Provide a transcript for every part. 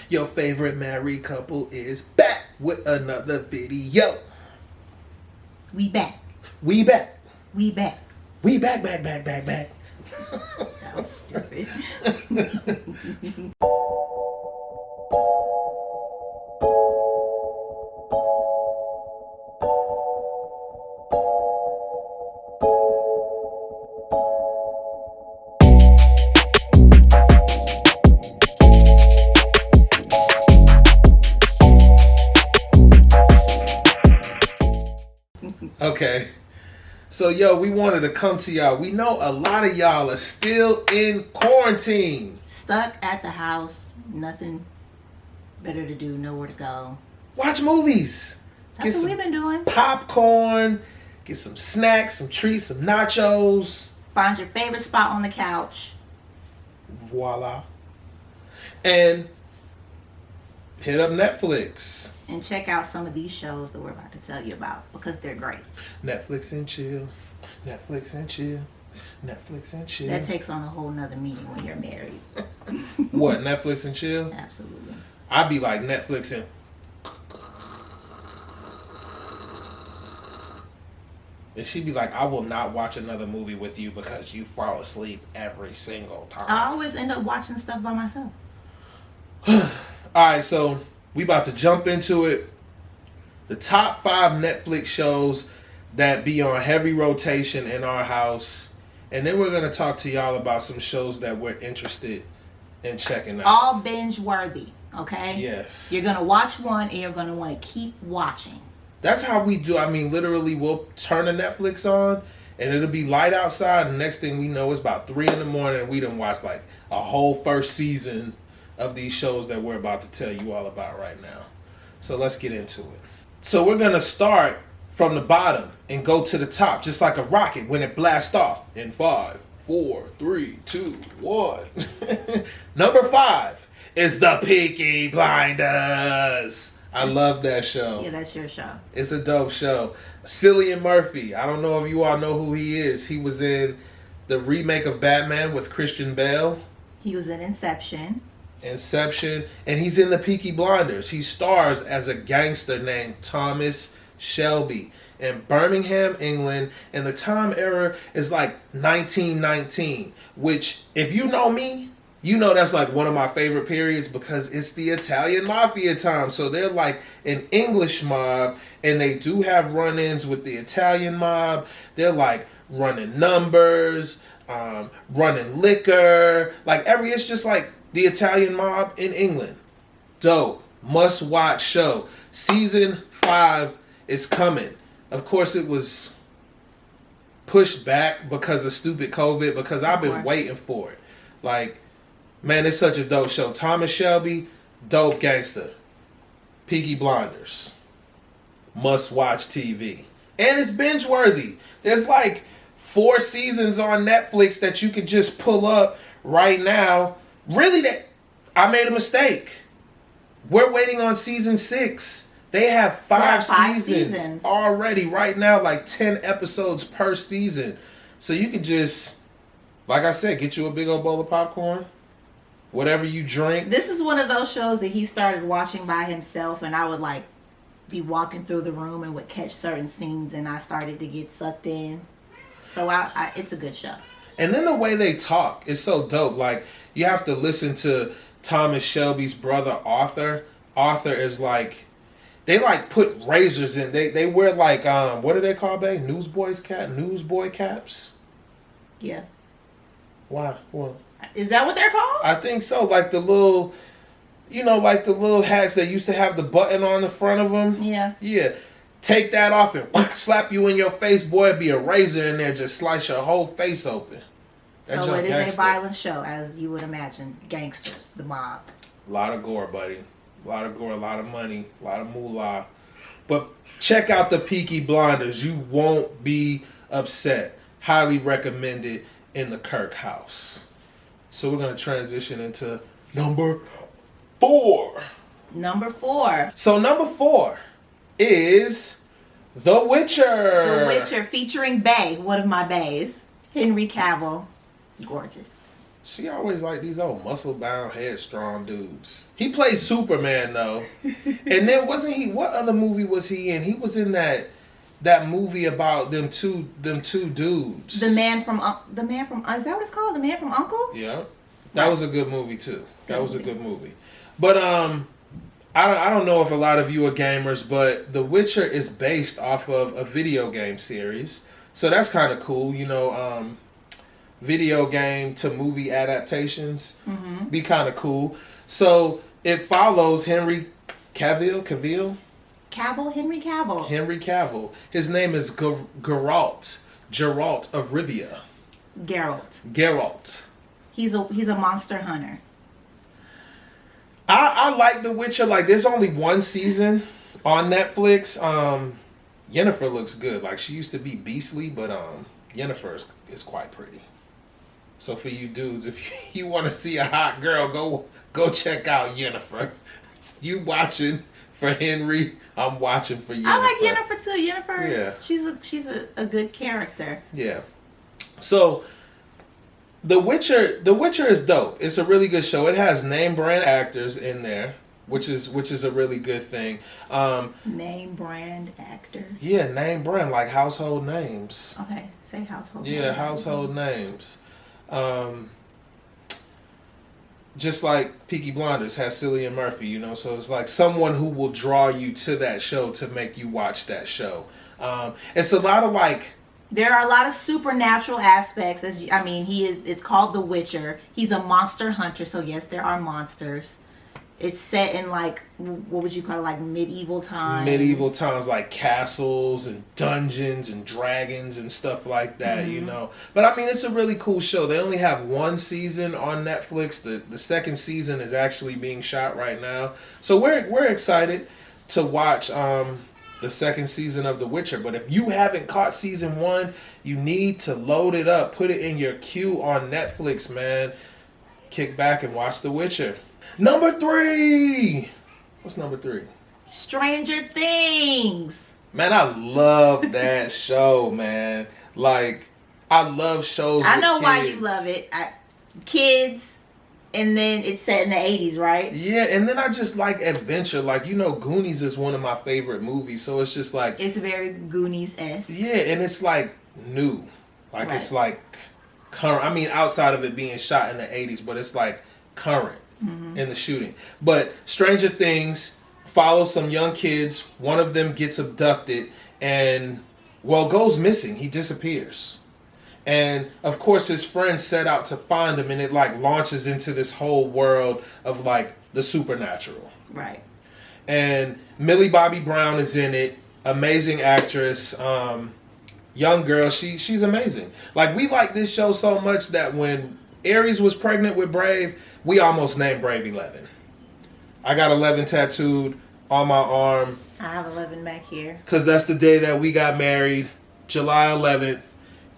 Your favorite married couple is back with another video. We back. We back. We back. We back. That was stupid. Okay. So, we wanted to come to y'all. We know a lot of y'all are still in quarantine. Stuck at the house. Nothing better to do. Nowhere to go. Watch movies. That's what we've been doing. Popcorn. Get some snacks, some treats, some nachos. Find your favorite spot on the couch. Voila. And hit up Netflix. And check out some of these shows that we're about to tell you about because they're great. Netflix and chill. Netflix and chill. Netflix and chill. That takes on a whole nother meaning when you're married. What, Netflix and chill? Absolutely. I'd be like Netflix and... And she'd be like, I will not watch another movie with you because you fall asleep every single time. I always end up watching stuff by myself. Alright, so we about to jump into it. The top 5 Netflix shows that be on heavy rotation in our house. And then we're going to talk to y'all about some shows that we're interested in checking out. All binge-worthy, okay? Yes. You're going to watch one and you're going to want to keep watching. That's how we do. I mean, literally, we'll turn the Netflix on and it'll be light outside. And the next thing we know, it's about 3 in the morning and we done watched like a whole first season of these shows that we're about to tell you all about right now. So let's get into it. So we're going to start from the bottom and go to the top, just like a rocket when it blasts off in 5, 4, 3, 2, 1. Number 5 is the Peaky Blinders. I love that show. Yeah, that's your show. It's a dope show. Cillian Murphy. I don't know if you all know who he is. He was in the remake of Batman with Christian Bale. He was in Inception, and he's in the Peaky Blinders. He stars as a gangster named Thomas Shelby in Birmingham, England, and the time era is like 1919, which, if you know me, you know that's like one of my favorite periods because it's the Italian mafia time. So they're like an English mob, and they do have run-ins with the Italian mob. They're like running numbers, running liquor, it's just like the Italian mob in England. Dope. Must watch show. Season 5 is coming. Of course, it was pushed back because of stupid COVID, because I've been waiting for it. Man, it's such a dope show. Thomas Shelby, dope gangster. Peaky Blinders. Must watch TV. And it's binge worthy. There's 4 seasons on Netflix that you can just pull up right now. Really, I made a mistake. We're waiting on season 6. They have 5 seasons already right now, 10 episodes per season. So you can just, like I said, get you a big old bowl of popcorn, whatever you drink. This is one of those shows that he started watching by himself, and I would be walking through the room and would catch certain scenes, and I started to get sucked in. So it's a good show. And then the way they talk is so dope. You have to listen to Thomas Shelby's brother, Arthur. Arthur is they put razors in. They wear what do they call babe? Newsboy caps? Yeah. Why? Well, is that what they're called? I think so. The little, the little hats that used to have the button on the front of them. Yeah. Yeah. Take that off and slap you in your face, boy. It'd be a razor in there, just slice your whole face open. So it is a violent show, as you would imagine. Gangsters, the mob. A lot of gore, buddy. A lot of gore, a lot of money, a lot of moolah. But check out the Peaky Blinders. You won't be upset. Highly recommended in the Kirk house. So we're going to transition into number 4. Number 4. So number 4 is The Witcher. The Witcher featuring Bay, one of my bays. Henry Cavill. Gorgeous. She always like these old muscle-bound, headstrong dudes. He plays Superman though, and then wasn't he? What other movie was he in? He was in that movie about them two dudes. The man from is that what it's called? The Man from Uncle? Yeah, that was a good movie too. That was a good movie. But I don't know if a lot of you are gamers, but The Witcher is based off of a video game series, so that's kind of cool. You know, video game to movie adaptations be kind of cool. So it follows Henry Cavill. Henry Cavill. His name is Geralt of Rivia. Geralt. He's a monster hunter. I like The Witcher. Like, there's only one season on Netflix. Yennefer looks good. Like, she used to be beastly, but Yennefer is quite pretty. So for you dudes, if you want to see a hot girl, go check out Yennefer. You watching for Henry, I'm watching for Yennefer. I like Yennefer too. Yennefer, yeah. she's a good character. Yeah. So The Witcher is dope. It's a really good show. It has name brand actors in there, which is a really good thing. Name brand actors. Yeah, name brand, like household names. Okay, say household. Yeah, names. household names. Just like Peaky Blinders has Cillian Murphy, you know, so it's like someone who will draw you to that show to make you watch that show. It's a lot of like. There are a lot of supernatural aspects. It's called The Witcher. He's a monster hunter, so yes, there are monsters. It's set in like, what would you call it, like medieval times? Medieval times, like castles and dungeons and dragons and stuff like that, you know. But I mean, it's a really cool show. They only have one season on Netflix. The second season is actually being shot right now. So we're excited to watch the second season of The Witcher. But if you haven't caught season 1, you need to load it up. Put it in your queue on Netflix, man. Kick back and watch The Witcher. Number 3. What's number 3? Stranger Things. Man, I love that show, man. Like, I love shows I know with why kids. you love it. Kids, and then it's set in the 80s, right? Yeah, and then I just like adventure. Like, you know, Goonies is one of my favorite movies, so it's just like... It's very Goonies-esque. Yeah, and it's like new. Like, right. It's like current. I mean, outside of it being shot in the 80s, but it's like current in the shooting. But Stranger Things follows some young kids. One of them gets abducted and, well, goes missing. He disappears. And, of course, his friends set out to find him, and it, like, launches into this whole world of, like, the supernatural. Right. And Millie Bobby Brown is in it. Amazing actress. Young girl. She's amazing. Like, we like this show so much that when Aries was pregnant with Brave, we almost named Brave 11. I got 11 tattooed on my arm. I have 11 back here. Because that's the day that we got married, July 11th.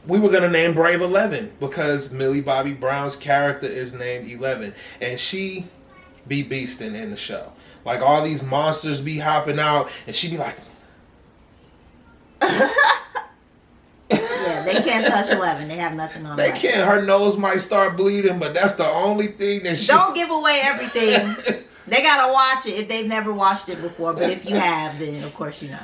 We were going to name Brave 11 because Millie Bobby Brown's character is named 11. And she be beasting in the show. Like, all these monsters be hopping out, and she be like... Yeah, they can't touch 11. They have nothing on They can't. Her nose might start bleeding, but that's the only thing that she... Don't give away everything. They gotta watch it if they've never watched it before. But if you have, then of course you know.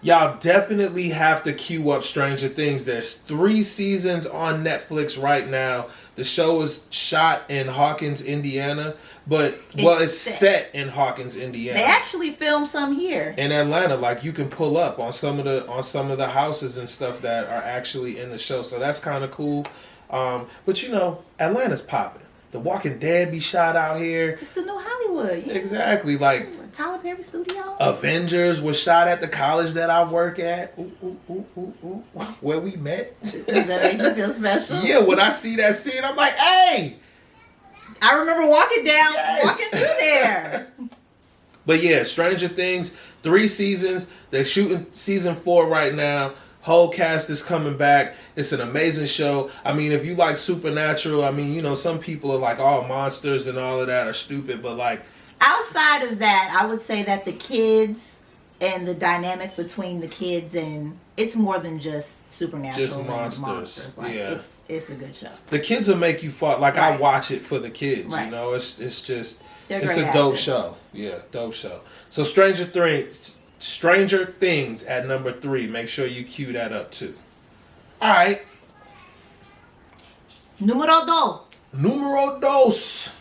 Y'all definitely have to queue up Stranger Things. There's 3 seasons on Netflix right now. The show is shot in Hawkins, Indiana, but it's set in Hawkins, Indiana. They actually filmed some here in Atlanta. Like, you can pull up on some of the houses and stuff that are actually in the show. So that's kind of cool. But you know, Atlanta's popping. The Walking Dead be shot out here. It's the new Hollywood. Yeah. Exactly. Like, Tyler Perry Studio. Avengers was shot at the college that I work at. Where we met. Does that make you feel special? Yeah, when I see that scene, I'm like, hey! I remember walking through there. But yeah, Stranger Things, 3 seasons. They're shooting season 4 right now. Whole cast is coming back. It's an amazing show. I mean, if you like supernatural, I mean, you know, some people are like, oh, monsters and all of that are stupid, but like... Outside of that, I would say that the kids and the dynamics between the kids, and it's more than just supernatural. Just monsters. Like, yeah. It's a good show. The kids will make you fall. Like, Right. I watch it for the kids, Right. you know? It's just, They're it's great a dope actors. show. Yeah, dope show. So Stranger Things at number 3. Make sure you cue that up too. All right. Numero dos.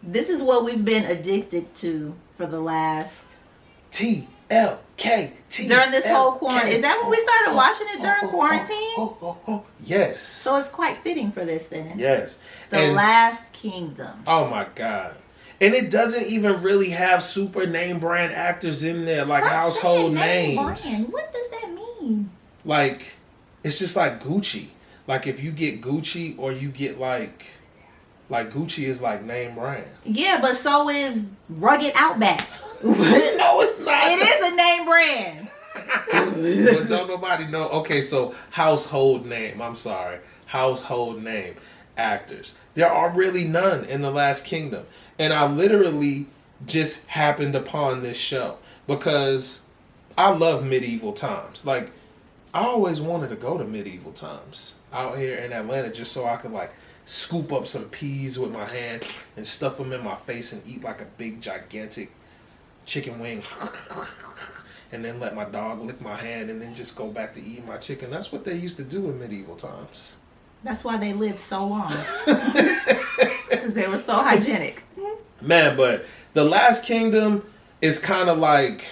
This is what we've been addicted to for the last... TLK. During this whole quarantine. Is that when we started watching it during quarantine? Yes. So it's quite fitting for this then. Yes. The Last Kingdom. Oh my God. And it doesn't even really have super name brand actors in there, like Stop household saying name names. brand. What does that mean? Like, it's just like Gucci. Like, if you get Gucci or you get like Gucci is like name brand. Yeah, but so is Rugged Outback. No, it's not. It is a name brand. But don't nobody know. Okay, so household name. I'm sorry. Household name actors. There are really none in The Last Kingdom. And I literally just happened upon this show because I love medieval times. Like, I always wanted to go to medieval times out here in Atlanta just so I could like scoop up some peas with my hand and stuff them in my face and eat like a big gigantic chicken wing and then let my dog lick my hand and then just go back to eating my chicken. That's what they used to do in medieval times. That's why they lived so long. Because they were so hygienic. Man, but The Last Kingdom is kind of like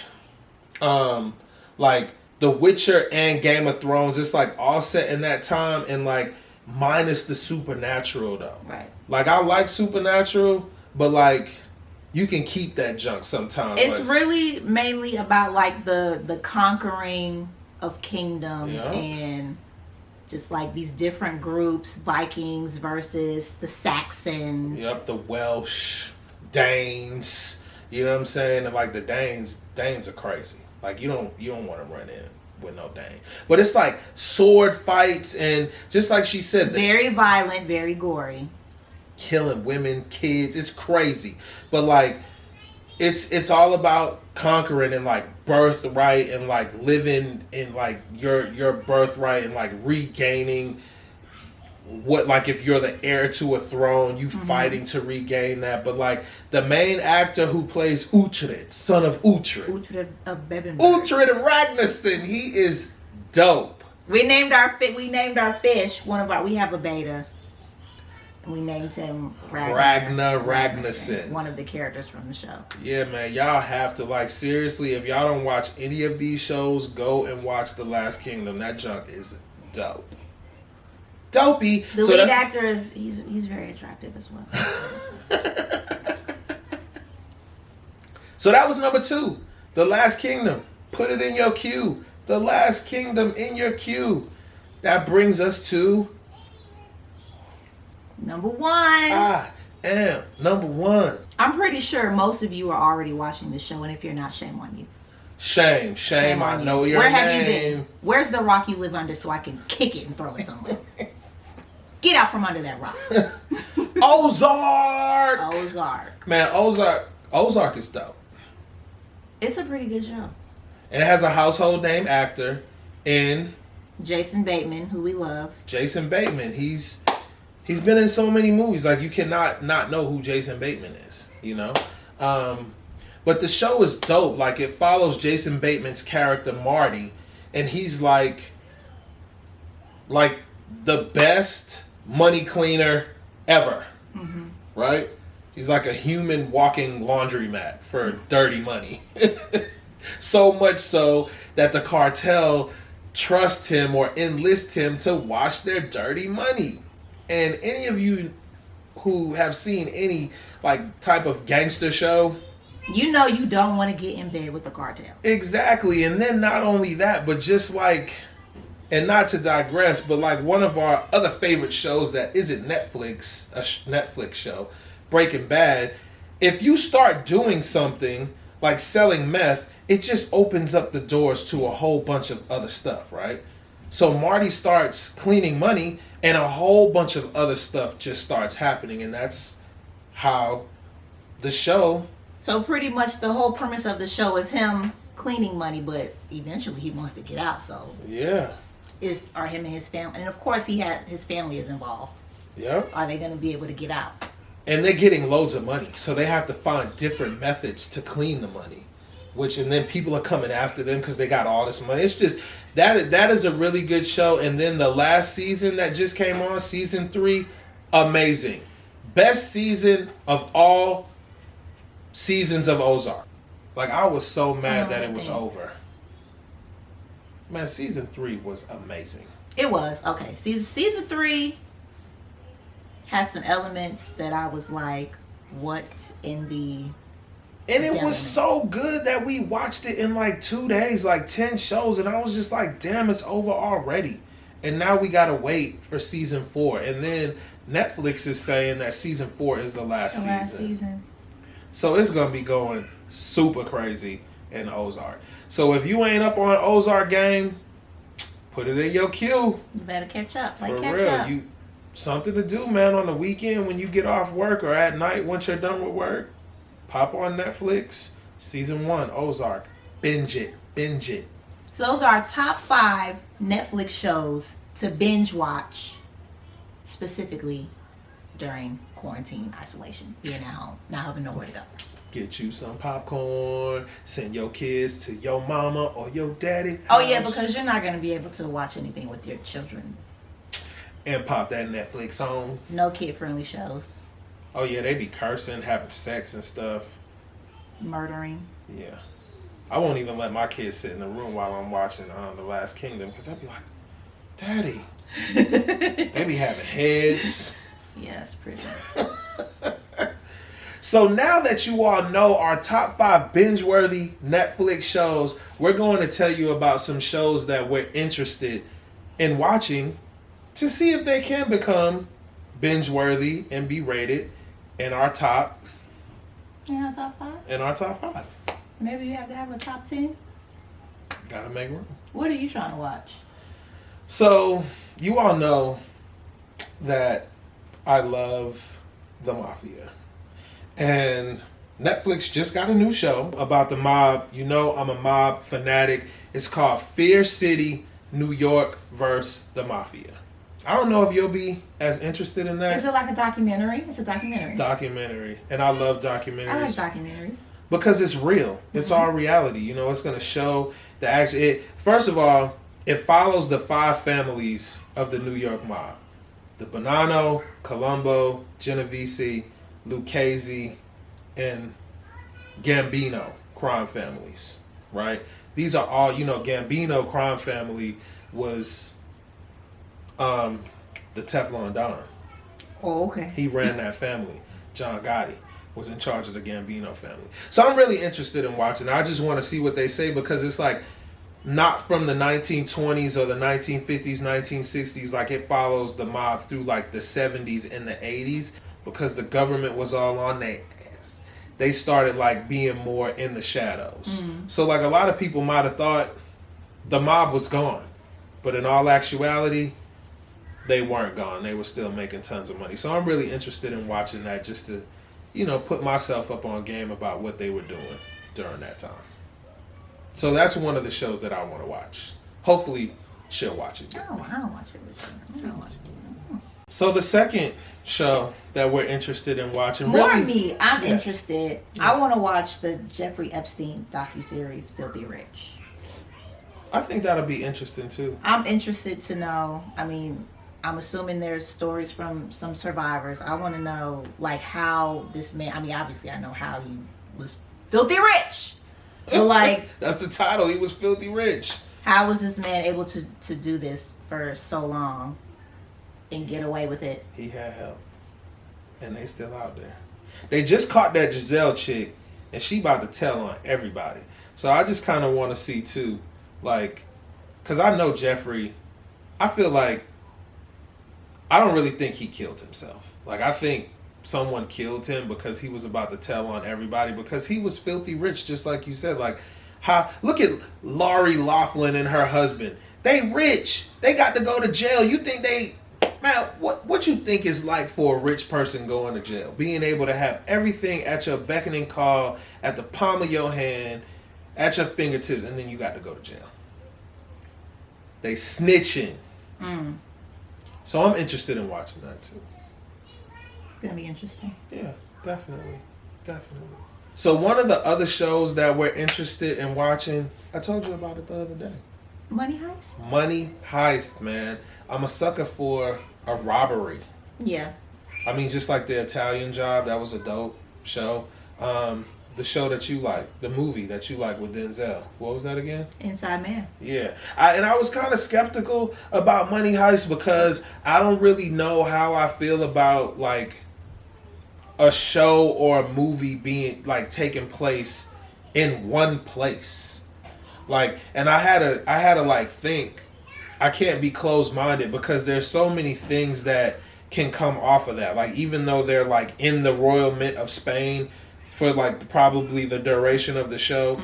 The Witcher and Game of Thrones. It's like all set in that time and like minus the supernatural though. Right. Like, I like supernatural, but like you can keep that junk sometimes. It's like, really mainly about like the conquering of kingdoms Yeah. and just like these different groups, Vikings versus the Saxons. Yep, the Welsh, Danes. You know what I'm saying? And like the Danes are crazy. Like you don't want to run in with no Dane. But it's like sword fights and just like she said, Very violent, very gory. killing women, kids. It's crazy. But like it's all about conquering and like birthright and like living in like your birthright and like regaining what, like if you're the heir to a throne, you fighting to regain that. But like the main actor who plays Uhtred, son of Uhtred, Uhtred of Bebenberg. Uhtred Ragnarsson, he is dope. We named our fish. We have a beta. And we named him Ragnar Ragnarsson. One of the characters from the show. Yeah, man, y'all have to, like, seriously, if y'all don't watch any of these shows, go and watch The Last Kingdom. That junk is dope. Dopey. The lead actor is he's very attractive as well. So that was number 2. The Last Kingdom. Put it in your queue. The Last Kingdom in your queue. That brings us to Number 1. I am number 1. I'm pretty sure most of you are already watching this show, and if you're not, shame on you. Shame. on I you. know your Where name. have you been? Where's the rock you live under so I can kick it and throw it somewhere? Get out from under that rock. Ozark. Ozark. Man, Ozark is dope. It's a pretty good show. And it has a household name actor in Jason Bateman, who we love. Jason Bateman. He's been in so many movies. Like, you cannot not know who Jason Bateman is, you know? But the show is dope. Like, it follows Jason Bateman's character, Marty. And he's like the best money cleaner ever. Mm-hmm. Right? He's like a human walking laundromat for dirty money. So much so that the cartel trusts him or enlists him to wash their dirty money. And any of you who have seen any like type of gangster show, you know you don't want to get in bed with the cartel. Exactly. And then not only that, but just like, and not to digress, but like one of our other favorite shows that isn't Netflix, a Netflix show, Breaking Bad, if you start doing something like selling meth, it just opens up the doors to a whole bunch of other stuff, right? So Marty starts cleaning money and a whole bunch of other stuff just starts happening. And that's how the show So pretty much the whole premise of the show is him cleaning money, but eventually he wants to get out. So Yeah. are him and his family, and of course his family is involved. Yeah. Are they going to be able to get out? And they're getting loads of money, so they have to find different methods to clean the money. And then people are coming after them because they got all this money. It's just that is a really good show. And then the last season that just came on, season 3, amazing, best season of all seasons of Ozark. Like, I was so mad that it was over. Man, season 3 was amazing. It was okay. Season 3 has some elements that I was like, what in the. And it was so good that we watched it in like 2 days, like 10 shows. And I was just like, damn, it's over already. And now we got to wait for season 4. And then Netflix is saying that season 4 is the last season. So it's going to be going super crazy in Ozark. So if you ain't up on Ozark game, put it in your queue. You better catch up. For real. Something to do, man, on the weekend when you get off work or at night once you're done with work. Pop on Netflix, season 1, Ozark. Binge it. So those are our top 5 Netflix shows to binge watch, specifically during quarantine isolation, being at home, not having nowhere to go. Get you some popcorn. Send your kids to your mama or your daddy house. Oh yeah, because you're not going to be able to watch anything with your children. And pop that Netflix on. No kid-friendly shows. Oh yeah, they be cursing, having sex and stuff. Murdering. Yeah. I won't even let my kids sit in the room while I'm watching The Last Kingdom, because they'd be like, Daddy. They be having heads. Yes, pretty. So now that you all know our top 5 binge-worthy Netflix shows, we're going to tell you about some shows that we're interested in watching to see if they can become binge-worthy and be rated in our top. In our top 5? In our top 5. Maybe you have to have a top 10? Gotta make room. What are you trying to watch? So, you all know that I love the Mafia. And Netflix just got a new show about the mob. You know I'm a mob fanatic. It's called Fear City, New York vs. the Mafia. I don't know if you'll be as interested in that. Is it like a documentary? It's a documentary. Documentary. And I love documentaries. I like documentaries. Because it's real. It's all reality. You know, it's going to show the action. First of all, it follows the 5 families of the New York mob. The Bonanno, Colombo, Genovese, Lucchese, and Gambino crime families, right? These are all, Gambino crime family was the Teflon Don. Oh, okay. He ran that family. John Gotti was in charge of the Gambino family. So I'm really interested in watching. I just want to see what they say, because it's like not from the 1920s or the 1950s, 1960s. Like, it follows the mob through like the 70s and the 80s, because the government was all on their ass. They started like being more in the shadows. So like a lot of people might have thought the mob was gone, but in all actuality, they weren't gone. They were still making tons of money. So I'm really interested in watching that, just to, put myself up on game about what they were doing during that time. So that's one of the shows that I want to watch. Hopefully she'll watch it. I don't watch it with you. I don't watch it with you. So the second show that we're interested in watching... More me. I'm interested. Yeah. I want to watch the Jeffrey Epstein docuseries, Filthy Rich. I think that'll be interesting too. I'm interested to know, I'm assuming there's stories from some survivors. I want to know, like, how this man... obviously I know how he was filthy rich. But, like... That's the title. He was filthy rich. How was this man able to do this for so long and get away with it? He had help. And they still out there. They just caught that Giselle chick, and she about to tell on everybody. So I just kind of want to see, too, like... Because I know Jeffrey... I feel like... I don't really think he killed himself. Like, I think someone killed him because he was about to tell on everybody, because he was filthy rich, just like you said. Like, look at Lori Loughlin and her husband. They rich. They got to go to jail. You think they... Man, Matt, what you think is like for a rich person going to jail? Being able to have everything at your beckoning call, at the palm of your hand, at your fingertips, and then you got to go to jail. They snitching. So I'm interested in watching that too. It's gonna be interesting. Yeah, definitely. So one of the other shows that we're interested in watching, I told you about it the other day. Money Heist? Money Heist, man. I'm a sucker for a robbery. Yeah. I mean, just like the Italian Job, that was a dope show. The show that you like, the movie that you like with Denzel. What was that again? Inside Man. Yeah. I was kind of skeptical about Money Heist because I don't really know how I feel about like a show or a movie being like taking place in one place. Like, and I had to like think I can't be closed-minded because there's so many things that can come off of that. Like, even though they're like in the Royal Mint of Spain for like probably the duration of the show,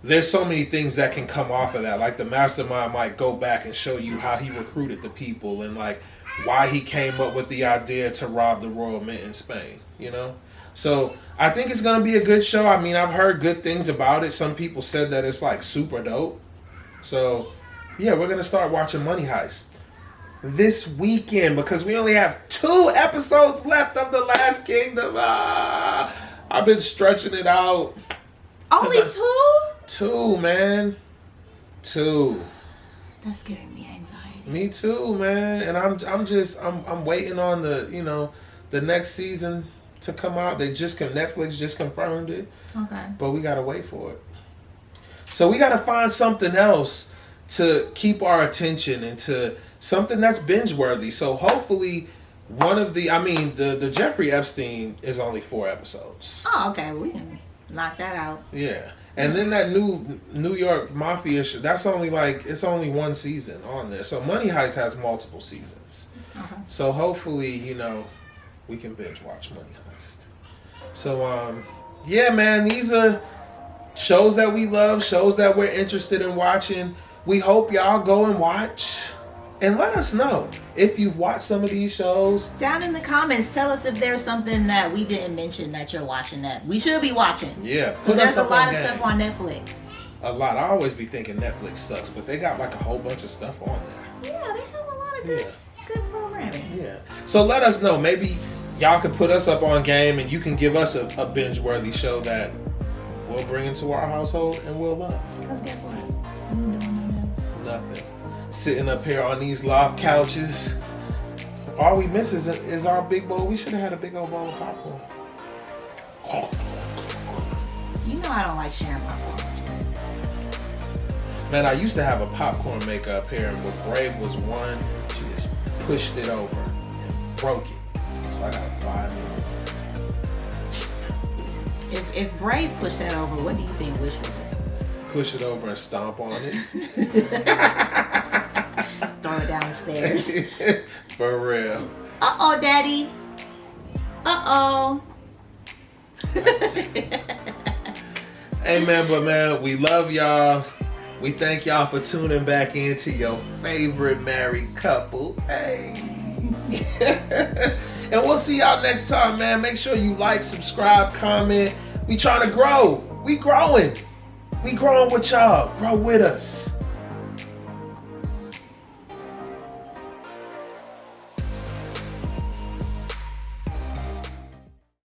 there's so many things that can come off of that. Like the mastermind might go back and show you how he recruited the people and like why he came up with the idea to rob the Royal Mint in Spain, you know? So I think it's going to be a good show. I mean, I've heard good things about it. Some people said that it's like super dope. So yeah, we're going to start watching Money Heist this weekend because we only have 2 episodes left of The Last Kingdom. I've been stretching it out. Only 2? 2, man. 2. That's giving me anxiety. Me too, man. And I'm waiting on the next season to come out. Netflix just confirmed it. Okay. But we gotta wait for it. So we gotta find something else to keep our attention and to something that's binge worthy. So hopefully the Jeffrey Epstein is only 4 episodes. Oh, okay. Well, we can knock that out. Yeah. And then that New York Mafia show, it's only 1 season on there. So Money Heist has multiple seasons. Okay. So hopefully, we can binge watch Money Heist. So, yeah, man, these are shows that we love, shows that we're interested in watching. We hope y'all go and watch. And let us know if you've watched some of these shows. Down in the comments, tell us if there's something that we didn't mention that you're watching that we should be watching. Yeah. Because there's a lot of stuff on Netflix. A lot. I always be thinking Netflix sucks, but they got like a whole bunch of stuff on there. Yeah, they have a lot of good programming. Yeah. So let us know. Maybe y'all could put us up on game and you can give us a binge-worthy show that we'll bring into our household and we'll love. Because guess what? Nothing. Sitting up here on these loft couches. All we miss is our big bowl. We should have had a big old bowl of popcorn. You know I don't like sharing popcorn. Man, I used to have a popcorn maker up here, and when Brave was one, she just pushed it over and broke it. So I gotta buy it. If Brave pushed that over, what do you think Wish would do? Push it over and stomp on it. Throw it down the stairs. For real. Uh-oh, Daddy. Uh-oh. Hey, man, we love y'all. We thank y'all for tuning back into your favorite married couple. Hey. And we'll see y'all next time, man. Make sure you like, subscribe, comment. We trying to grow. We growing. We growing with y'all. Grow with us.